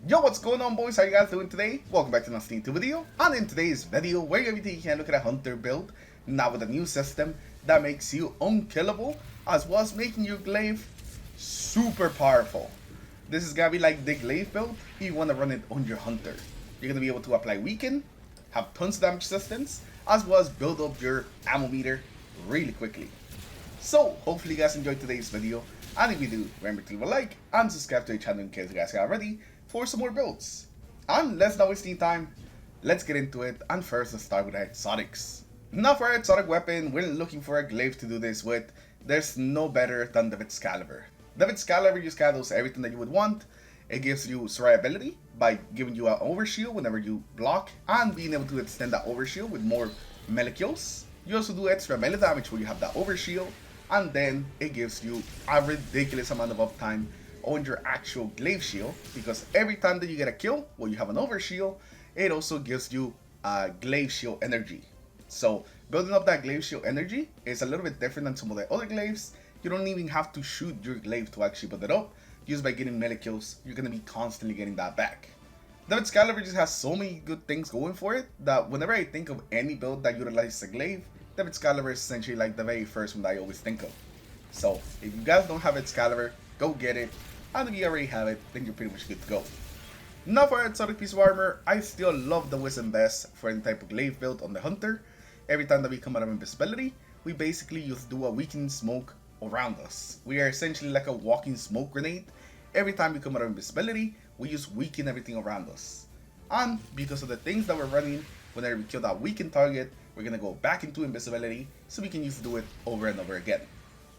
Yo, what's going on, boys? How you guys doing today? Welcome back to another Steam 2 video. And in today's video, we're going to be taking a look at a hunter build, now with a new system that makes you unkillable, as well as making your glaive super powerful. This is going to be like the glaive build if you want to run it on your hunter. You're going to be able to apply weaken, have tons of damage resistance, as well as build up your ammo meter really quickly. So, hopefully you guys enjoyed today's video, and if you do, remember to leave a like and subscribe to the channel in case you guys haven't already for some more builds. And let's not waste any time, let's get into it, and first let's start with our exotics. Now for our exotic weapon, we're looking for a glaive to do this with. There's no better than the Vexcaliber. The Vexcaliber just does everything that you would want. It gives you survivability by giving you an overshield whenever you block, and being able to extend that overshield with more melee kills. You also do extra melee damage where you have that overshield, and then it gives you a ridiculous amount of uptime on your actual glaive shield, because every time that you get a kill where you have an overshield, it also gives you glaive shield energy. So building up that glaive shield energy is a little bit different than some of the other glaives. You don't even have to shoot your glaive to actually build it up. Just by getting melee kills, you're going to be constantly getting that back. The Vexcaliber just has so many good things going for it that whenever I think of any build that utilizes a glaive, the Vexcaliber is essentially like the very first one that I always think of. So if you guys don't have Vexcaliber, go get it, and if you already have it, then you're pretty much good to go. Now for our exotic piece of armor, I still love the GWSin best for any type of glaive build on the hunter. Every time that we come out of invisibility, we basically just do a weakened smoke around us. We are essentially like a walking smoke grenade. Every time we come out of invisibility, we just weaken everything around us. And because of the things that we're running, whenever we kill that weakened target, we're gonna go back into invisibility, so we can just do it over and over again.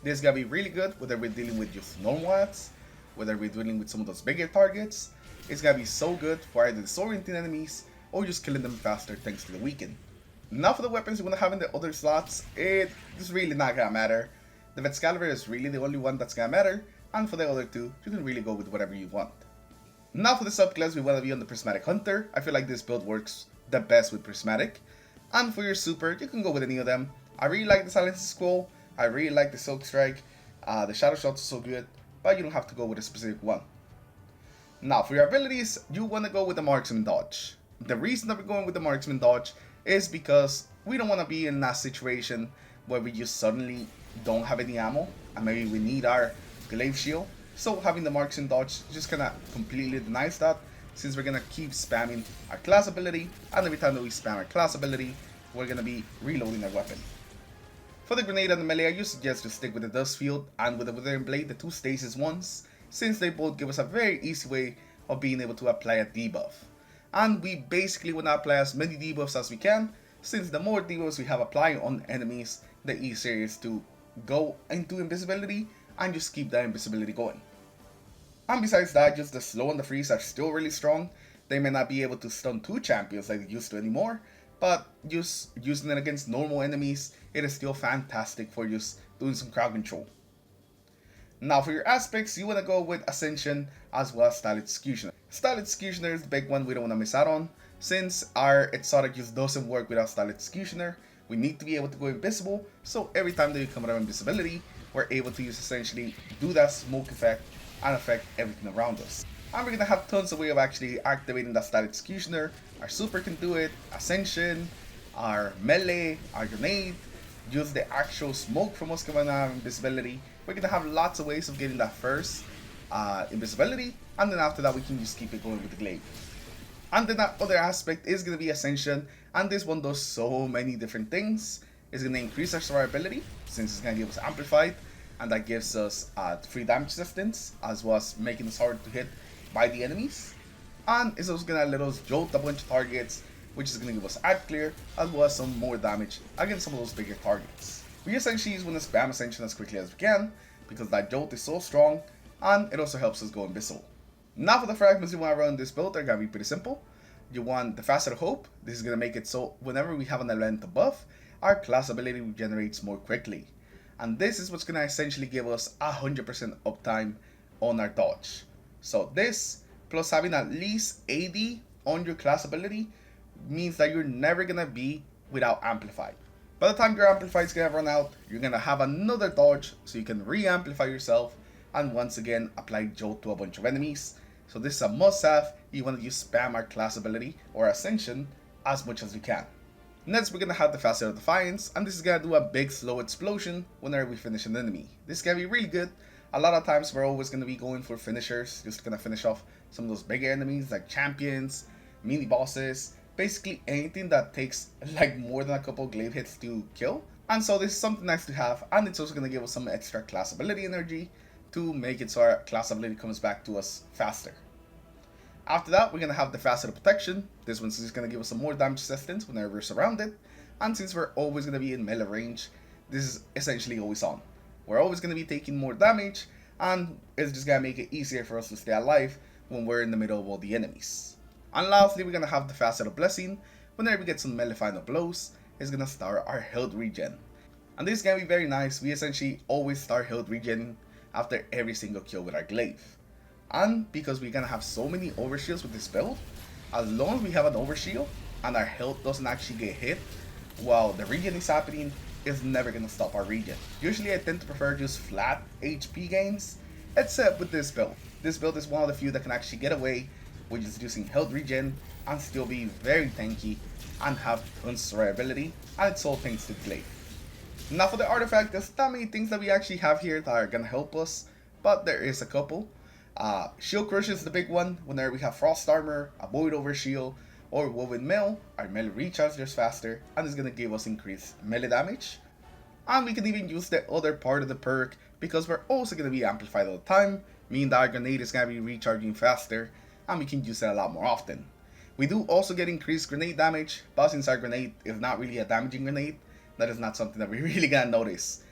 This is gonna be really good whether we're dealing with just normal ads, whether we're dealing with some of those bigger targets. It's gonna be so good for either disorienting enemies or just killing them faster thanks to the weaken. Now for the weapons you wanna have in the other slots, it's really not gonna matter. The Vexcaliber is really the only one that's gonna matter, and for the other two, you can really go with whatever you want. Now for the subclass, we wanna be on the prismatic hunter. I feel like this build works the best with prismatic. And for your super, you can go with any of them. I really like the Silence Scroll, I really like the Silk Strike, the Shadow Shot is so good, but you don't have to go with a specific one. Now for your abilities, you want to go with the Marksman Dodge. The reason that we're going with the Marksman Dodge is because we don't want to be in that situation where we just suddenly don't have any ammo, and maybe we need our glaive shield. So having the Marksman Dodge just kind of completely denies that, since we're going to keep spamming our class ability, and every time that we spam our class ability, we're going to be reloading our weapon. For the grenade and the melee, I suggest to stick with the Dust Field and with the Withering Blade, the two stasis ones, since they both give us a very easy way of being able to apply a debuff. And we basically want to apply as many debuffs as we can, since the more debuffs we have applying on enemies, the easier it is to go into invisibility and just keep that invisibility going. And besides that, just the slow and the freeze are still really strong. They may not be able to stun 2 champions like they used to anymore, but just using it against normal enemies, it is still fantastic for just doing some crowd control. Now for your aspects, you want to go with Ascension as well as Style Executioner. Style Executioner is the big one we don't want to miss out on, since our exotic just doesn't work without Style Executioner. We need to be able to go invisible, so every time that we come out of invisibility, we're able to just essentially do that smoke effect and affect everything around us. And we're going to have tons of way of actually activating that Style Executioner. Our super can do it, Ascension, our melee, our grenade, use the actual smoke from us coming out of invisibility. We're going to have lots of ways of getting that first invisibility, and then after that we can just keep it going with the glaive. And then that other aspect is going to be Ascension, and this one does so many different things. It's going to increase our survivability, since it's going to give us amplified, and that gives us free damage resistance, as well as making us hard to hit by the enemies. And it's also going to let us jolt a bunch of targets, which is going to give us ad clear, as well as some more damage against some of those bigger targets. We essentially just want to spam Ascension as quickly as we can, because that jolt is so strong, and it also helps us go invisible. Now for the fragments you want to run in this build, they're going to be pretty simple. You want the Facet of Hope. This is going to make it so whenever we have an elemental buff, our class ability regenerates more quickly. And this is what's going to essentially give us 100% uptime on our dodge. So this, plus having at least 80 on your class ability, means that you're never going to be without Amplified. By the time your Amplified is going to run out, you're going to have another dodge, so you can re-amplify yourself, and once again apply Jolt to a bunch of enemies, So this is a must-have. You want to use spam our class ability or Ascension as much as you can. Next, we're gonna have the Facet of Defiance, and this is gonna do a big slow explosion whenever we finish an enemy. This is gonna be really good. A lot of times we're always gonna be going for finishers, just gonna finish off some of those bigger enemies like champions, mini bosses, basically anything that takes like more than a couple glaive hits to kill. And so this is something nice to have, and it's also gonna give us some extra class ability energy to make it so our class ability comes back to us faster. After that, we're going to have the Facet of Protection. This one's just going to give us some more damage resistance whenever we're surrounded. And since we're always going to be in melee range, this is essentially always on. We're always going to be taking more damage, and it's just going to make it easier for us to stay alive when we're in the middle of all the enemies. And lastly, we're going to have the Facet of Blessing. Whenever we get some melee final blows, it's going to start our health regen. And this is going to be very nice. We essentially always start health regen after every single kill with our glaive. And because we're gonna have so many overshields with this build, as long as we have an overshield and our health doesn't actually get hit while the regen is happening, it's never gonna stop our regen. Usually I tend to prefer just flat HP gains, except with this build. This build is one of the few that can actually get away with just using health regen and still be very tanky and have tons of survivability, and it's all thanks to glaive. Now for the artifact, there's not many things that we actually have here that are gonna help us, but there is a couple. Shield Crush is the big one. Whenever we have Frost Armor, a Void Overshield, or Woven Mail, our melee recharges faster and is going to give us increased melee damage. And we can even use the other part of the perk because we're also going to be amplified all the time, meaning that our grenade is going to be recharging faster and we can use it a lot more often. We do also get increased grenade damage, but since our grenade is not really a damaging grenade, that is not something that we're really going to notice.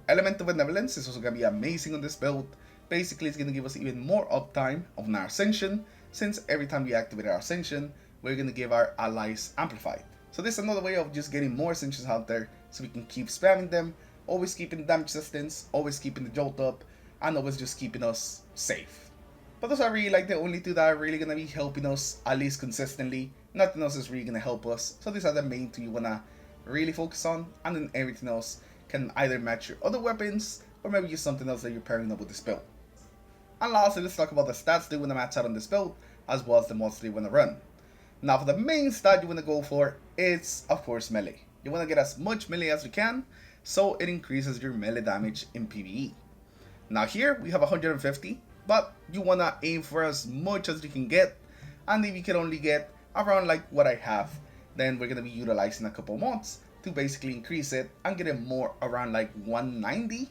Element of Benevolence is also going to be amazing on this build. Basically, it's going to give us even more uptime on our Ascension, since every time we activate our Ascension, we're going to give our allies Amplified. So this is another way of just getting more Ascensions out there, so we can keep spamming them, always keeping damage resistance, always keeping the jolt up, and always just keeping us safe. But those are really like the only two that are really going to be helping us, at least consistently. Nothing else is really going to help us, so these are the main two you want to really focus on, and then everything else can either match your other weapons, or maybe use something else that you're pairing up with this build. And lastly, let's talk about the stats that you want to max out on this build, as well as the mods that you want to run. Now for the main stat you want to go for, it's of course melee. You want to get as much melee as you can, so it increases your melee damage in PvE. Now here, we have 150, but you want to aim for as much as you can get, and if you can only get around like what I have, then we're going to be utilizing a couple mods to basically increase it and get it more around like 190.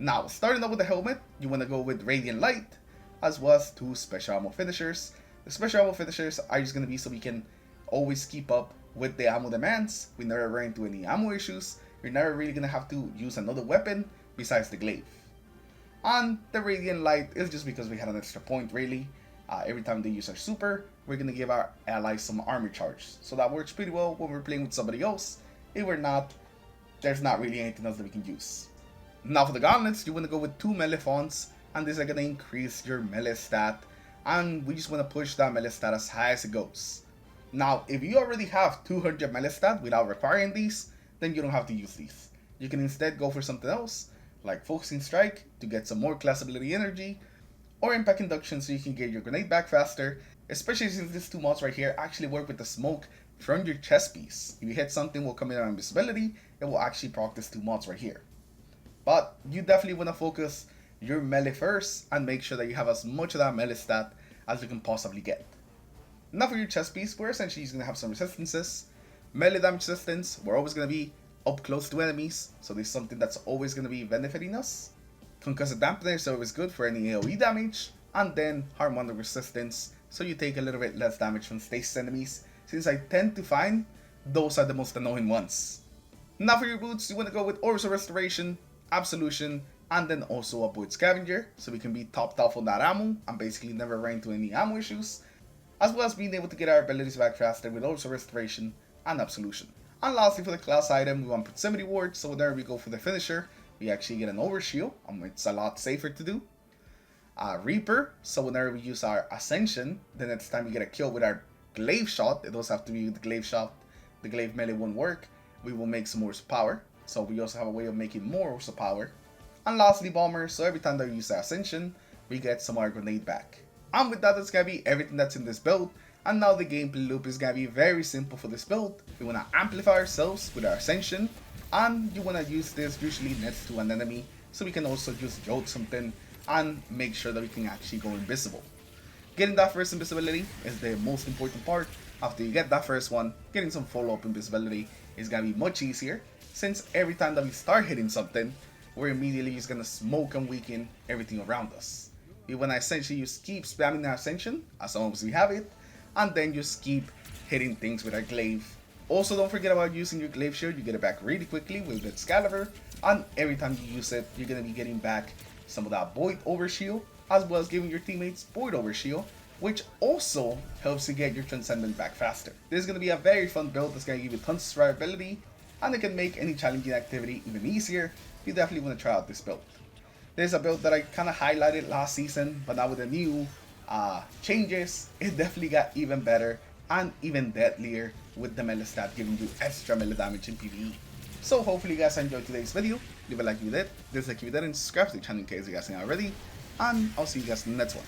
Now, starting off with the helmet, you want to go with Radiant Light, as well as two special ammo finishers. The special ammo finishers are just going to be so we can always keep up with the ammo demands. We never run into any ammo issues. You're never really going to have to use another weapon besides the glaive. And the Radiant Light is just because we had an extra point really. Every time they use our super, we're going to give our allies some armor charge. So that works pretty well when we're playing with somebody else. If we're not, there's not really anything else that we can use. Now for the gauntlets, you want to go with 2 melee fonts, and these are going to increase your melee stat, and we just want to push that melee stat as high as it goes. Now if you already have 200 melee stat without requiring these, then you don't have to use these. You can instead go for something else, like Focusing Strike to get some more class ability energy, or Impact Induction so you can get your grenade back faster, especially since these two mods right here actually work with the smoke from your chest piece. If you hit something while coming out of invisibility, it will actually proc these two mods right here. But you definitely want to focus your melee first and make sure that you have as much of that melee stat as you can possibly get. Now for your chest piece, we're essentially going to have some resistances. Melee damage resistance, we're always going to be up close to enemies, so this is something that's always going to be benefiting us. Concussive dampener is always good for any AoE damage, and then harmonic resistance, so you take a little bit less damage from stasis enemies, since I tend to find those are the most annoying ones. Now for your boots, you want to go with Orbs of Restoration, Absolution, and then also a Void Scavenger, so we can be topped off on that ammo and basically never run into any ammo issues, as well as being able to get our abilities back faster with Orbs of Restoration and Absolution. And lastly, for the class item, we want Proximity Ward, so whenever we go for the finisher, we actually get an Overshield, it's a lot safer to do. Reaper, so whenever we use our Ascension, the next time we get a kill with our Glaive Shot, it does have to be the Glaive Shot, the Glaive melee won't work, we will make some more power. So we also have a way of making more power. And lastly, Bomber, so every time that we use our Ascension, we get some of our grenade back. And with that, that's gonna be everything that's in this build. And now the gameplay loop is gonna be very simple for this build. We wanna amplify ourselves with our Ascension, and you wanna use this usually next to an enemy, so we can also just jolt something and make sure that we can actually go invisible. Getting that first invisibility is the most important part. After you get that first one, getting some follow-up invisibility is gonna be much easier, since every time that we start hitting something, we're immediately just gonna smoke and weaken everything around us. You wanna essentially just keep spamming our Ascension as long as we have it, and then just keep hitting things with our glaive. Also, don't forget about using your glaive shield. You get it back really quickly with Vexcaliber, and every time you use it, you're gonna be getting back some of that void overshield, as well as giving your teammates void overshield, which also helps you get your transcendent back faster. This is gonna be a very fun build that's gonna give you tons of survivability, and it can make any challenging activity even easier. You definitely wanna try out this build. There's a build that I kind of highlighted last season, but now with the new changes, it definitely got even better and even deadlier, with the melee stat giving you extra melee damage in PvE. So hopefully you guys enjoyed today's video. Leave a like if you did, dislike if you didn't, subscribe to the channel in case you guys ain't already, and I'll see you guys in the next one.